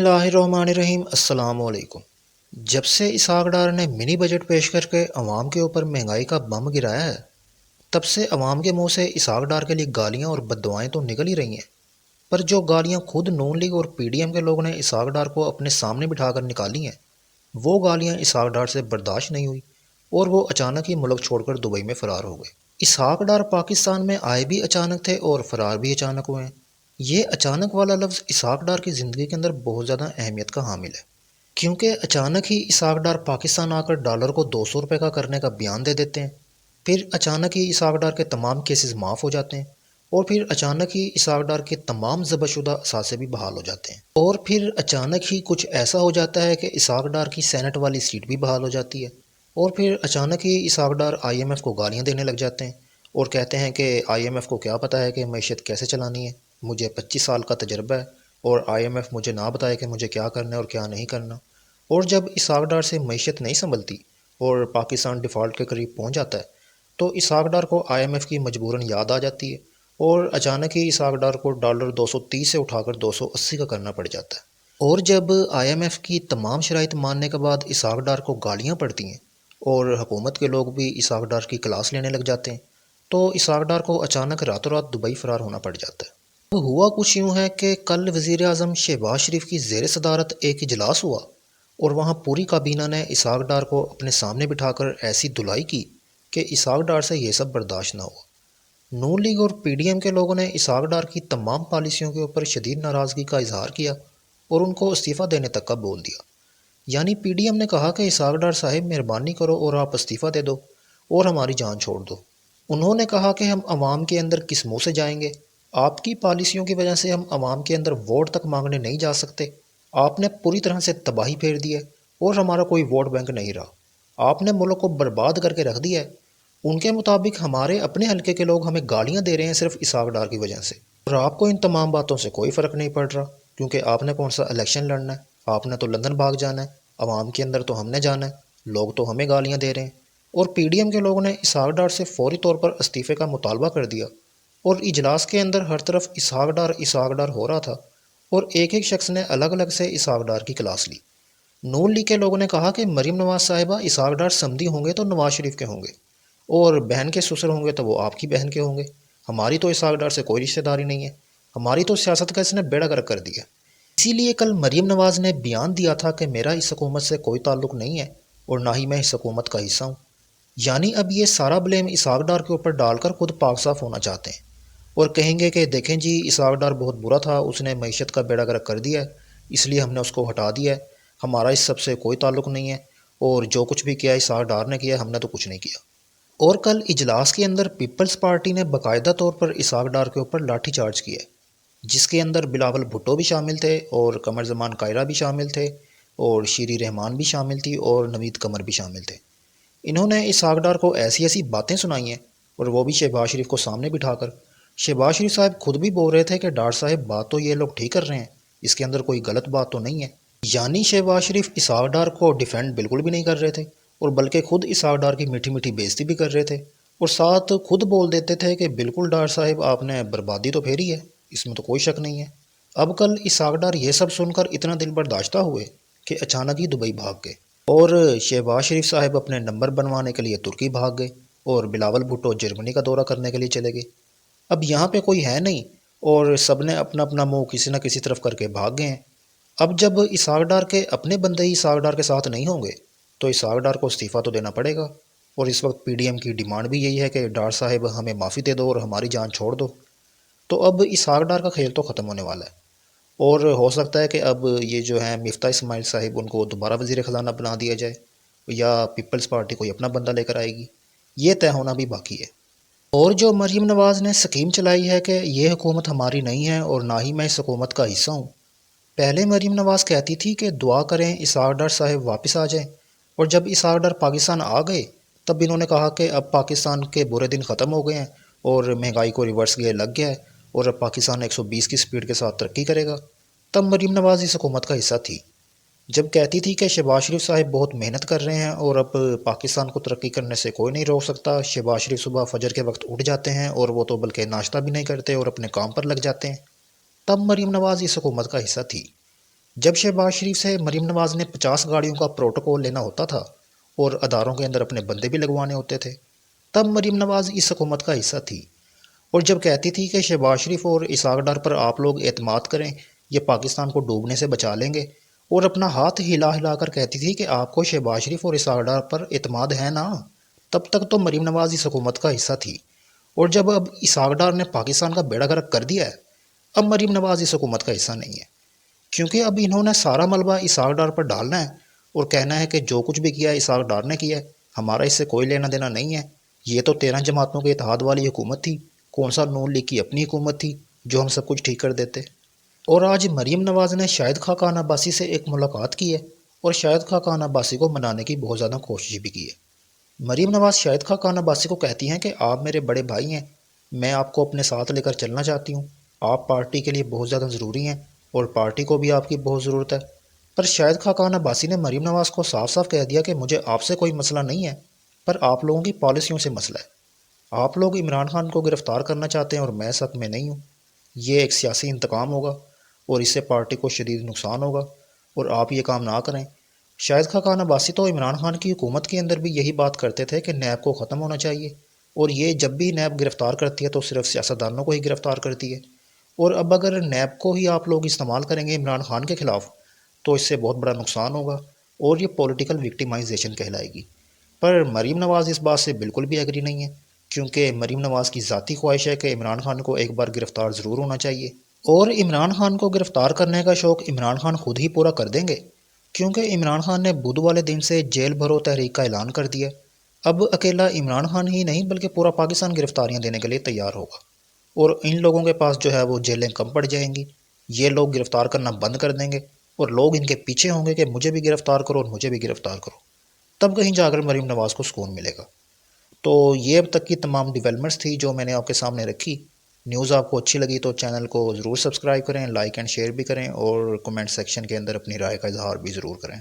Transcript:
बिस्मिल्लाहिर्रहमानिर्रहीम। अस्सलाम वालेकुम। जब से इसहाक डार ने मिनी बजट पेश करके अवाम के ऊपर महंगाई का बम गिराया है, तब से अवाम के मुंह से इसहाक डार के लिए गालियां और बद्दुआएं तो निकल ही रही हैं। पर जो गालियां खुद नून लीग और पीडीएम के लोगों ने इसहाक डार को अपने सामने बिठाकर निकाली हैं, वो गालियां इसहाक डार से बर्दाश्त नहीं हुई और वो अचानक ही मुल्क छोड़कर दुबई में फ़रार हो गए। इसहाक डार पाकिस्तान में आए भी अचानक थे और फ़रार भी अचानक हुए हैं। ये अचानक वाला लफ्ज़ इसहाक डार की ज़िंदगी के अंदर बहुत ज़्यादा अहमियत का हामिल है, क्योंकि अचानक ही इसहाक डार पाकिस्तान आकर डॉलर को 200 रुपये का करने का बयान दे देते हैं। फिर अचानक ही इसहाक डार के तमाम केसेस माफ़ हो जाते हैं और फिर अचानक ही इसहाक डार के तमाम ज़बतशुदा असासे भी बहाल हो जाते हैं और फिर अचानक ही कुछ ऐसा हो जाता है कि इसहाक डार की सेनेट वाली सीट भी बहाल हो जाती है और फिर अचानक ही इसहाक डार IMF को गालियाँ देने लग जाते हैं और कहते हैं कि IMF को क्या पता है कि मईशत कैसे चलानी है, मुझे 25 साल का तजर्बा है और IMF मुझे ना बताए कि मुझे क्या करना है और क्या नहीं करना। और जब इसहाक डार से मईशत नहीं संभलती और पाकिस्तान डिफ़ॉल्ट के करीब पहुंच जाता है, तो इसहाक डार को IMF की मजबूरन याद आ जाती है और अचानक ही इसहाक डार को डॉलर 230 से उठाकर 280 का करना पड़ जाता है। और जब IMF की तमाम शराइत मानने के बाद इसहाक डार को गालियाँ पड़ती हैं और हुकूमत के लोग भी इसहाक डार की क्लास लेने लग जाते हैं, तो इसहाक डार को अचानक रातों रात दुबई फ़रार होना पड़ जाता है। तो हुआ कुछ यूँ है कि कल वज़ीर आज़म शहबाज शरीफ की ज़ेर सदारत एक इजलास हुआ और वहाँ पूरी काबीना ने इसहाक डार को अपने सामने बिठाकर ऐसी धुलाई की कि इसहाक डार से ये सब बर्दाश्त ना हुआ। नून लीग और पीडीएम के लोगों ने इसहाक डार की तमाम पॉलिसियों के ऊपर शदीद नाराज़गी का इजहार किया और उनको इस्तीफ़ा देने तक का बोल दिया। यानी पीडीएम ने कहा कि इसहाक डार साहिब मेहरबानी करो और आप इस्तीफ़ा दे दो और हमारी जान छोड़ दो। उन्होंने कहा कि हम आवाम के अंदर किस मुँह से जाएंगे, आपकी पॉलिसियों की वजह से हम आवाम के अंदर वोट तक मांगने नहीं जा सकते। आपने पूरी तरह से तबाही फेर दी है और हमारा कोई वोट बैंक नहीं रहा। आपने मुल्क को बर्बाद करके रख दिया है। उनके मुताबिक हमारे अपने हलके के लोग हमें गालियां दे रहे हैं सिर्फ इसहाक डार की वजह से, और आपको इन तमाम बातों से कोई फ़र्क नहीं पड़ रहा, क्योंकि आपने कौन सा इलेक्शन लड़ना है, आपने तो लंदन भाग जाना है, आवाम के अंदर तो हमने जाना है, लोग तो हमें गालियाँ दे रहे हैं। और पीडीएम के लोगों ने इसहाक डार से फौरी तौर पर इस्तीफ़े का मुतालबा कर दिया और इजलास के अंदर हर तरफ इसहाक डार हो रहा था और एक एक शख्स ने अलग अलग से इसहाक डार की क्लास ली। नून लीग के लोगों ने कहा कि मरीम नवाज साहिबा इसहाक डार समधी होंगे तो नवाज शरीफ के होंगे और बहन के ससुर होंगे तो वो आपकी बहन के होंगे। हमारी तो इसहाक डार से कोई रिश्तेदारी नहीं है, हमारी तो सियासत का इसने बेड़ा गर्क कर दिया। इसीलिए कल मरीम नवाज ने बयान दिया था कि मेरा इस हुकूमत से कोई ताल्लुक़ नहीं है और ना ही मैं इस हुकूमत का हिस्सा हूँ। यानी अब ये सारा ब्लेम इसहाक डार के ऊपर डालकर खुद पाक साफ होना चाहते हैं और कहेंगे कि देखें जी, इसहाक डार बहुत बुरा था, उसने मईशत का बेड़ा गर्क कर दिया है, इसलिए हमने उसको हटा दिया है, हमारा इस सब से कोई ताल्लुक़ नहीं है और जो कुछ भी किया इसहाक डार ने किया, हमने तो कुछ नहीं किया। और कल इजलास के अंदर पीपल्स पार्टी ने बाकायदा तौर पर इसहाक डार के ऊपर लाठी चार्ज किया, जिसके अंदर बिलावल भुट्टो भी शामिल थे और कमर जमान कायरा भी शामिल थे और शीरी रहमान भी शामिल थी और नवीद कमर भी शामिल थे। इन्होंने इसहाक डार को ऐसी ऐसी बातें सुनाई हैं और वो भी शहबाज शरीफ को सामने बिठाकर। शहबाज शरीफ साहब खुद भी बोल रहे थे कि डार साहब बात तो ये लोग ठीक कर रहे हैं, इसके अंदर कोई गलत बात तो नहीं है। यानी शहबाज शरीफ इसहाक डार को डिफेंड बिल्कुल भी नहीं कर रहे थे और बल्कि खुद इसहाक डार की मीठी मीठी बेइज्जती भी कर रहे थे और साथ खुद बोल देते थे कि बिल्कुल डार साहब आपने बर्बादी तो फेरी है, इसमें तो कोई शक नहीं है। अब कल इसहाक डार ये सब सुनकर इतना दिल बर्दाश्ता हुए कि अचानक ही दुबई भाग गए और शहबाज शरीफ साहब अपने नंबर बनवाने के लिए तुर्की भाग गए और बिलावल भुट्टो जर्मनी का दौरा करने के लिए चले गए। अब यहाँ पे कोई है नहीं और सब ने अपना अपना मुंह किसी न किसी तरफ करके भाग गए हैं। अब जब इसहाक डार के अपने बंदे ही इसहाक डार के साथ नहीं होंगे तो इसहाक डार को इस्तीफ़ा तो देना पड़ेगा और इस वक्त पीडीएम की डिमांड भी यही है कि डार साहब हमें माफ़ी दे दो और हमारी जान छोड़ दो। तो अब इसहाक डार का खेल तो ख़त्म होने वाला है और हो सकता है कि अब ये जो है मिफ्ता इस्माइल साहिब, उनको दोबारा वज़ीर ख़जाना बना दिया जाए या पीपल्स पार्टी कोई अपना बंदा लेकर आएगी, ये तय होना भी बाकी है। और जो मरीम नवाज़ ने स्कीम चलाई है कि ये हुकूमत हमारी नहीं है और ना ही मैं इस हुकूमत का हिस्सा हूँ। पहले मरीम नवाज़ कहती थी कि दुआ करें इसहाक डार साहब वापस आ जाएं और जब इसहाक डार पाकिस्तान आ गए तब इन्होंने कहा कि अब पाकिस्तान के बुरे दिन ख़त्म हो गए हैं और महंगाई को रिवर्स गियर लग गया है और अब पाकिस्तान 120 की स्पीड के साथ तरक्की करेगा। तब मरीम नवाज़ इस हुकूमत का हिस्सा थी। जब कहती थी कि शहबाज शरीफ साहब बहुत मेहनत कर रहे हैं और अब पाकिस्तान को तरक्की करने से कोई नहीं रोक सकता, शहबाज शरीफ सुबह फजर के वक्त उठ जाते हैं और वो तो बल्कि नाश्ता भी नहीं करते और अपने काम पर लग जाते हैं, तब मरीम नवाज़ इस हुकूमत का हिस्सा थी। جب شہباز شریف سے مریم نواز نے 50 گاڑیوں کا پروٹوکول لینا ہوتا تھا اور اداروں کے اندر اپنے بندے بھی لگوانے ہوتے تھے، تب مریم نواز اس حکومت کا حصہ تھی، اور جب کہتی تھی کہ شہباز شریف اور اسحاق ڈار پر آپ لوگ اعتماد کریں، یہ پاکستان کو ڈوبنے سے بچا لیں گے، اور اپنا ہاتھ ہلا ہلا کر کہتی تھی کہ آپ کو شہباز شریف اور اسحاق ڈار پر اعتماد ہے نا، تب تک تو مریم نواز اس حکومت کا حصہ تھی۔ اور جب اب اسحاق ڈار نے پاکستان کا بیڑا غرق کر دیا ہے، اب مریم نواز اس حکومت کا حصہ نہیں ہے، کیونکہ اب انہوں نے سارا ملبہ اسحاق ڈار پر ڈالنا ہے اور کہنا ہے کہ جو کچھ بھی کیا ہے اسحاق ڈار نے کیا ہے، ہمارا اس سے کوئی لینا دینا نہیں ہے، یہ تو 13 جماعتوں کے اتحاد والی حکومت تھی، کون سا نون لیگ کی اپنی حکومت تھی جو ہم سب کچھ ٹھیک کر دیتے۔ اور آج مریم نواز نے شاہد خاقان عباسی سے ایک ملاقات کی ہے اور شاہد خاقان عباسی کو منانے کی بہت زیادہ کوشش بھی کی ہے۔ مریم نواز شاہد خاقان عباسی کو کہتی ہیں کہ آپ میرے بڑے بھائی ہیں، میں آپ کو اپنے ساتھ لے کر چلنا چاہتی ہوں، آپ پارٹی کے لیے بہت زیادہ ضروری ہیں اور پارٹی کو بھی آپ کی بہت ضرورت ہے۔ پر شاہد خاقان عباسی نے مریم نواز کو صاف صاف کہہ دیا کہ مجھے آپ سے کوئی مسئلہ نہیں ہے، پر آپ لوگوں کی پالیسیوں سے مسئلہ ہے، آپ لوگ عمران خان کو گرفتار کرنا چاہتے ہیں اور میں اس حق میں نہیں ہوں، یہ ایک سیاسی انتقام ہوگا اور اس سے پارٹی کو شدید نقصان ہوگا اور آپ یہ کام نہ کریں۔ شاہد خاقان عباسی تو عمران خان کی حکومت کے اندر بھی یہی بات کرتے تھے کہ نیب کو ختم ہونا چاہیے، اور یہ جب بھی نیب گرفتار کرتی ہے تو صرف سیاستدانوں کو ہی گرفتار کرتی ہے، اور اب اگر نیب کو ہی آپ لوگ استعمال کریں گے عمران خان کے خلاف تو اس سے بہت بڑا نقصان ہوگا اور یہ پولیٹیکل وکٹیمائزیشن کہلائے گی۔ پر مریم نواز اس بات سے بالکل بھی ایگری نہیں ہے، کیونکہ مریم نواز کی ذاتی خواہش ہے کہ عمران خان کو ایک بار گرفتار ضرور ہونا چاہیے، اور عمران خان کو گرفتار کرنے کا شوق عمران خان خود ہی پورا کر دیں گے، کیونکہ عمران خان نے بدھ والے دن سے جیل بھرو تحریک کا اعلان کر دیا۔ اب اکیلا عمران خان ہی نہیں بلکہ پورا پاکستان گرفتاریاں دینے کے لیے تیار ہوگا، اور ان لوگوں کے پاس جو ہے وہ جیلیں کم پڑ جائیں گی، یہ لوگ گرفتار کرنا بند کر دیں گے اور لوگ ان کے پیچھے ہوں گے کہ مجھے بھی گرفتار کرو اور مجھے بھی گرفتار کرو، تب کہیں جا کر مریم نواز کو سکون ملے گا۔ تو یہ اب تک کی تمام ڈیولپمنٹس تھی جو میں نے آپ کے سامنے رکھی۔ نیوز آپ کو اچھی لگی تو چینل کو ضرور سبسکرائب کریں، لائک اینڈ شیئر بھی کریں، اور کمنٹ سیکشن کے اندر اپنی رائے کا اظہار بھی ضرور کریں۔